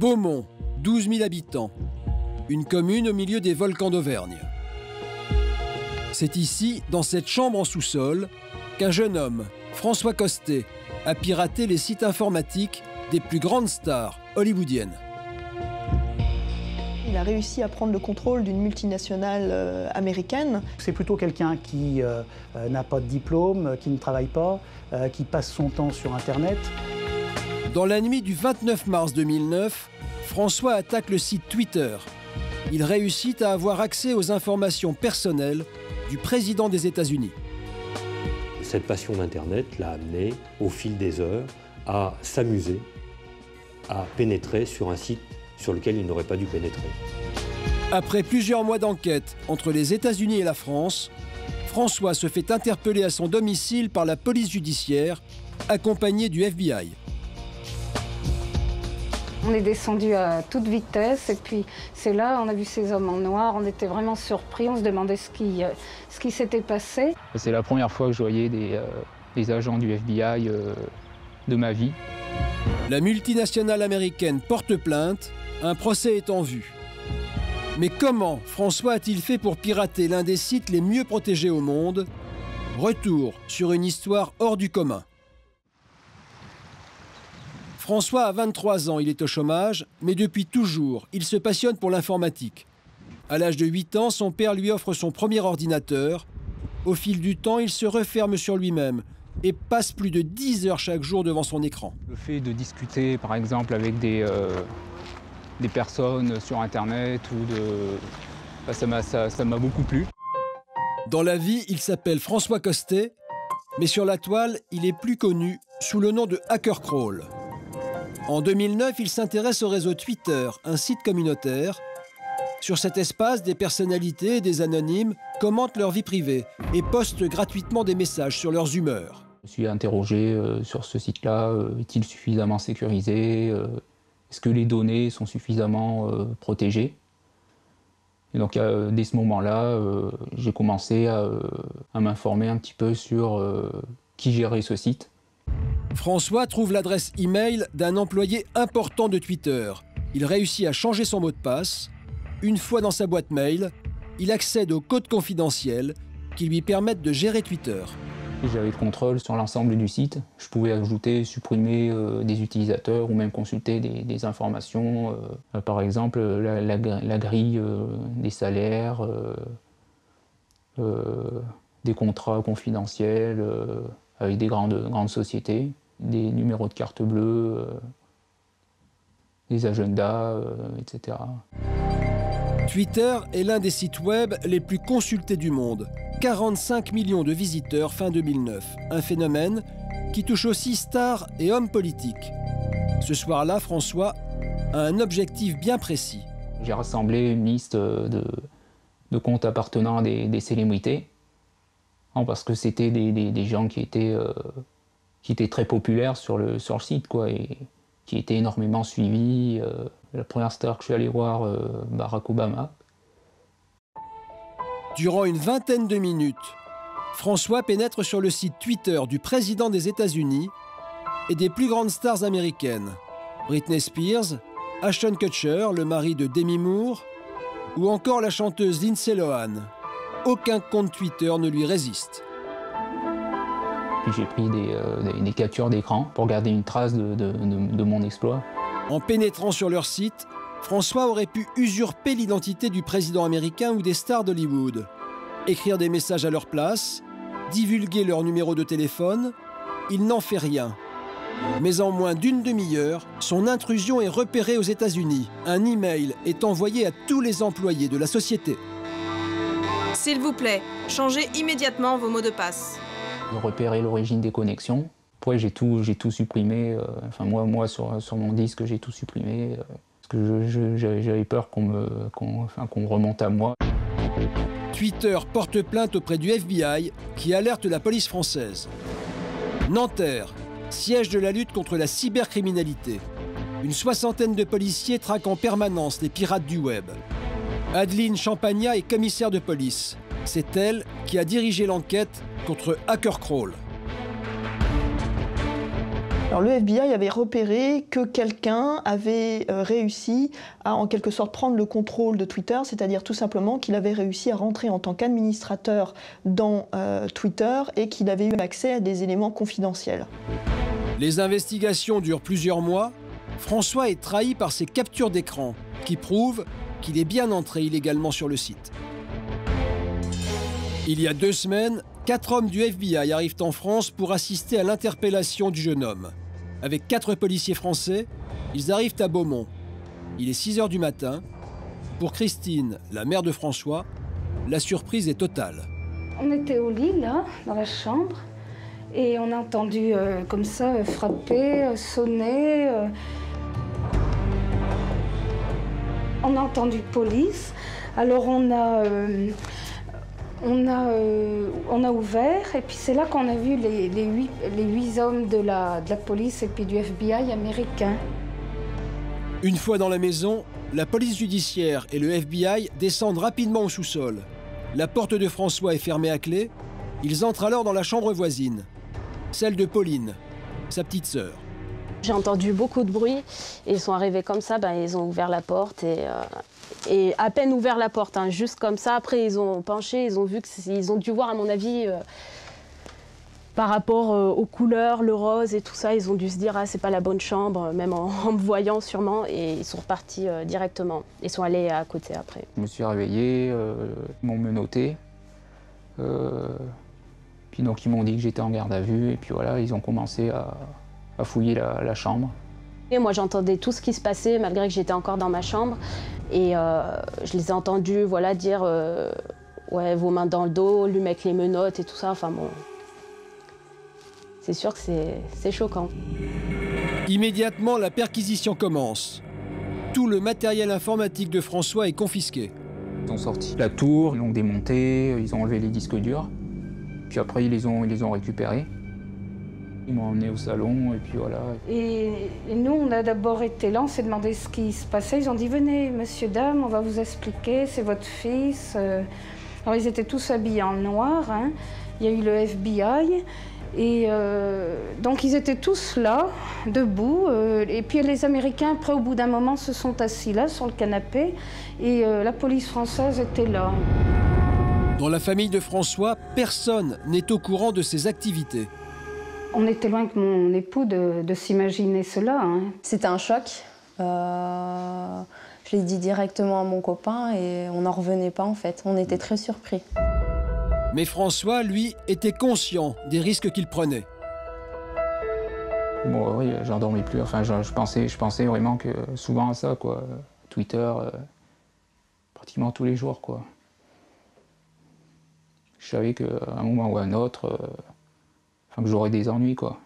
Beaumont, 12 000 habitants. Une commune au milieu des volcans d'Auvergne. C'est ici, dans cette chambre en sous-sol, qu'un jeune homme, François Costet, a piraté les sites informatiques des plus grandes stars hollywoodiennes. Il a réussi à prendre le contrôle d'une multinationale américaine. C'est plutôt quelqu'un qui n'a pas de diplôme, qui ne travaille pas, qui passe son temps sur Internet. Dans la nuit du 29 mars 2009, François attaque le site Twitter. Il réussit à avoir accès aux informations personnelles du président des États-Unis. Cette passion d'Internet l'a amené, au fil des heures, à s'amuser, à pénétrer sur un site sur lequel il n'aurait pas dû pénétrer. Après plusieurs mois d'enquête entre les États-Unis et la France, François se fait interpeller à son domicile par la police judiciaire, accompagné du FBI. On est descendu à toute vitesse et puis c'est là, on a vu ces hommes en noir, on était vraiment surpris, on se demandait ce qui s'était passé. C'est la première fois que je voyais des agents du FBI de ma vie. La multinationale américaine porte plainte, un procès est en vue. Mais comment François a-t-il fait pour pirater l'un des sites les mieux protégés au monde? Retour sur une histoire hors du commun. François a 23 ans, il est au chômage, mais depuis toujours, il se passionne pour l'informatique. À l'âge de 8 ans, son père lui offre son premier ordinateur. Au fil du temps, il se referme sur lui-même et passe plus de 10 heures chaque jour devant son écran. Le fait de discuter, par exemple, avec des personnes sur Internet, ça m'a beaucoup plu. Dans la vie, il s'appelle François Costet, mais sur la toile, il est plus connu sous le nom de Hacker Crawl. En 2009, il s'intéresse au réseau Twitter, un site communautaire. Sur cet espace, des personnalités et des anonymes commentent leur vie privée et postent gratuitement des messages sur leurs humeurs. Je me suis interrogé sur ce site-là, est-il suffisamment sécurisé? Est-ce que les données sont suffisamment protégées? Et donc, dès ce moment-là, j'ai commencé à m'informer un petit peu sur qui gérait ce site. François trouve l'adresse e-mail d'un employé important de Twitter. Il réussit à changer son mot de passe. Une fois dans sa boîte mail, il accède aux codes confidentiels qui lui permettent de gérer Twitter. J'avais le contrôle sur l'ensemble du site. Je pouvais ajouter, supprimer des utilisateurs ou même consulter des informations. Par exemple, la grille des salaires, des contrats confidentiels avec des grandes sociétés, des numéros de carte bleue, des agendas, etc. Twitter est l'un des sites web les plus consultés du monde. 45 millions de visiteurs fin 2009. Un phénomène qui touche aussi stars et hommes politiques. Ce soir-là, François a un objectif bien précis. J'ai rassemblé une liste de comptes appartenant à des célébrités. Parce que c'était des gens qui étaient très populaires sur le site, quoi, et qui étaient énormément suivis. La première star que je suis allé voir, Barack Obama. Durant une vingtaine de minutes, François pénètre sur le site Twitter du président des États-Unis et des plus grandes stars américaines. Britney Spears, Ashton Kutcher, le mari de Demi Moore, ou encore la chanteuse Lindsay Lohan. Aucun compte Twitter ne lui résiste. Puis j'ai pris des captures d'écran pour garder une trace de mon exploit. En pénétrant sur leur site, François aurait pu usurper l'identité du président américain ou des stars d'Hollywood, écrire des messages à leur place, divulguer leur numéro de téléphone. Il n'en fait rien. Mais en moins d'une demi-heure, son intrusion est repérée aux États-Unis. Un email est envoyé à tous les employés de la société. S'il vous plaît, changez immédiatement vos mots de passe. Repérer l'origine des connexions. Après, j'ai tout supprimé. Moi sur mon disque, j'ai tout supprimé. Parce que j'avais peur qu'on remonte à moi. Twitter porte plainte auprès du FBI qui alerte la police française. Nanterre, siège de la lutte contre la cybercriminalité. Une soixantaine de policiers traquent en permanence les pirates du web. Adeline Champagnat est commissaire de police. C'est elle qui a dirigé l'enquête contre Hacker Crawl. Alors, le FBI avait repéré que quelqu'un avait réussi à, en quelque sorte, prendre le contrôle de Twitter, c'est-à-dire tout simplement qu'il avait réussi à rentrer en tant qu'administrateur dans Twitter et qu'il avait eu accès à des éléments confidentiels. Les investigations durent plusieurs mois. François est trahi par ses captures d'écran qui prouvent qu'il est bien entré illégalement sur le site. Il y a 2 semaines, 4 hommes du FBI arrivent en France pour assister à l'interpellation du jeune homme. Avec 4 policiers français, ils arrivent à Beaumont. Il est 6 h du matin. Pour Christine, la mère de François, la surprise est totale. On était au lit, là, dans la chambre, et on a entendu comme ça frapper, sonner. On a entendu police. Alors on a ouvert, et puis c'est là qu'on a vu les 8 hommes de la police et puis du FBI américain. Une fois dans la maison, la police judiciaire et le FBI descendent rapidement au sous-sol. La porte de François est fermée à clé. Ils entrent alors dans la chambre voisine, celle de Pauline, sa petite sœur. J'ai entendu beaucoup de bruit et ils sont arrivés comme ça, ils ont ouvert la porte et à peine ouvert la porte, juste comme ça. Après ils ont penché, ils ont vu qu'ils ont dû voir à mon avis par rapport aux couleurs, le rose et tout ça, ils ont dû se dire c'est pas la bonne chambre, même en me voyant sûrement, et ils sont repartis directement. Ils sont allés à côté après. Je me suis réveillé, ils m'ont menotté. Puis donc ils m'ont dit que j'étais en garde à vue et puis voilà, ils ont commencé à fouiller la chambre. Et moi j'entendais tout ce qui se passait malgré que j'étais encore dans ma chambre et je les ai entendus dire ouais, vos mains dans le dos, lui mettre les menottes et tout ça, enfin bon. C'est sûr que c'est choquant. Immédiatement, la perquisition commence. Tout le matériel informatique de François est confisqué. Ils ont sorti la tour, ils l'ont démonté, ils ont enlevé les disques durs. Puis après, ils les ont récupérés. Ils m'ont emmené au salon et puis voilà. Et nous, on a d'abord été là, on s'est demandé ce qui se passait. Ils ont dit, venez, monsieur, dame, on va vous expliquer, c'est votre fils. Alors, ils étaient tous habillés en noir. Il y a eu le FBI. Et donc, ils étaient tous là, debout. Et puis, les Américains, après, au bout d'un moment, se sont assis là, sur le canapé. Et la police française était là. Dans la famille de François, personne n'est au courant de ses activités. On était loin que mon époux de s'imaginer cela. C'était un choc. Je l'ai dit directement à mon copain et on n'en revenait pas en fait. On était très surpris. Mais François, lui, était conscient des risques qu'il prenait. Bon, oui, j'en dormais plus. Enfin, je pensais vraiment que souvent à ça, quoi. Twitter, pratiquement tous les jours, quoi. Je savais qu'à un moment ou à un autre, que j'aurais des ennuis, quoi.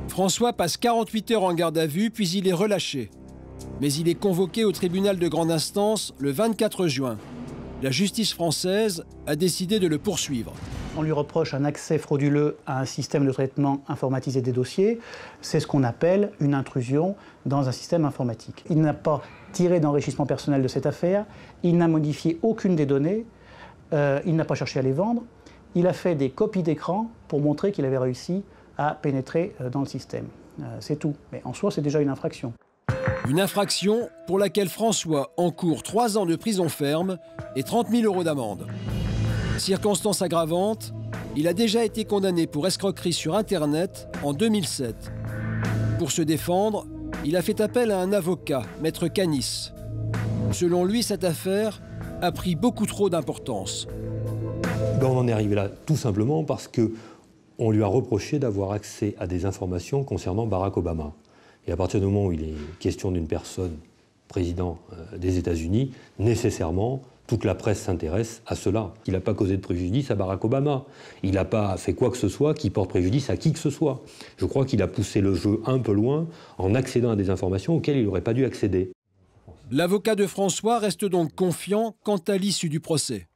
François passe 48 heures en garde à vue, puis il est relâché. Mais il est convoqué au tribunal de grande instance le 24 juin. La justice française a décidé de le poursuivre. On lui reproche un accès frauduleux à un système de traitement informatisé des dossiers. C'est ce qu'on appelle une intrusion dans un système informatique. Il n'a pas tiré d'enrichissement personnel de cette affaire, il n'a modifié aucune des données, il n'a pas cherché à les vendre, il a fait des copies d'écran pour montrer qu'il avait réussi à pénétrer dans le système. C'est tout. Mais en soi, c'est déjà une infraction. Une infraction pour laquelle François encourt 3 ans de prison ferme et 30 000 € d'amende. Circonstance aggravante, il a déjà été condamné pour escroquerie sur Internet en 2007. Pour se défendre, il a fait appel à un avocat, Maître Canis. Selon lui, cette affaire a pris beaucoup trop d'importance. On en est arrivé là tout simplement parce qu'on lui a reproché d'avoir accès à des informations concernant Barack Obama. Et à partir du moment où il est question d'une personne, président des États-Unis, nécessairement, toute la presse s'intéresse à cela. Il n'a pas causé de préjudice à Barack Obama. Il n'a pas fait quoi que ce soit qui porte préjudice à qui que ce soit. Je crois qu'il a poussé le jeu un peu loin en accédant à des informations auxquelles il n'aurait pas dû accéder. L'avocat de François reste donc confiant quant à l'issue du procès.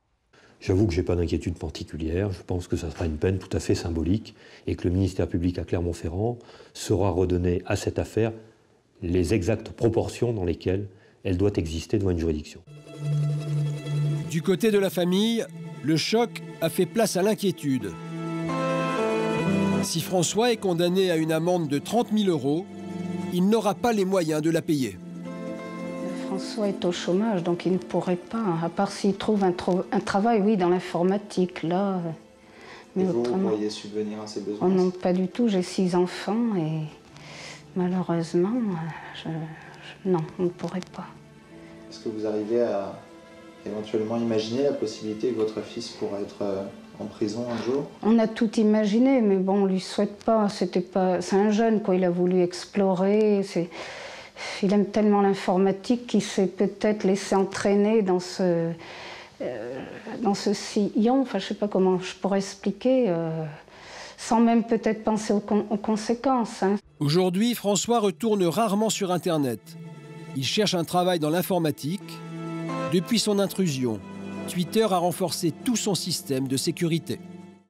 J'avoue que je n'ai pas d'inquiétude particulière. Je pense que ça sera une peine tout à fait symbolique et que le ministère public à Clermont-Ferrand saura redonner à cette affaire les exactes proportions dans lesquelles elle doit exister devant une juridiction. Du côté de la famille, le choc a fait place à l'inquiétude. Si François est condamné à une amende de 30 000 €, il n'aura pas les moyens de la payer. François est au chômage, donc il ne pourrait pas, à part s'il trouve un travail, oui, dans l'informatique, là. Mais vous pourriez subvenir à ses besoins? Oh non, pas du tout. J'ai 6 enfants et malheureusement, non, on ne pourrait pas. Est-ce que vous arrivez à éventuellement imaginer la possibilité que votre fils pourrait être en prison un jour? On a tout imaginé, mais bon, on lui souhaite pas. C'est un jeune, quoi. Il a voulu explorer. Il aime tellement l'informatique qu'il s'est peut-être laissé entraîner dans ce sillon. Enfin, je sais pas comment je pourrais expliquer, sans même peut-être penser aux conséquences. Hein. Aujourd'hui, François retourne rarement sur Internet. Il cherche un travail dans l'informatique. Depuis son intrusion, Twitter a renforcé tout son système de sécurité.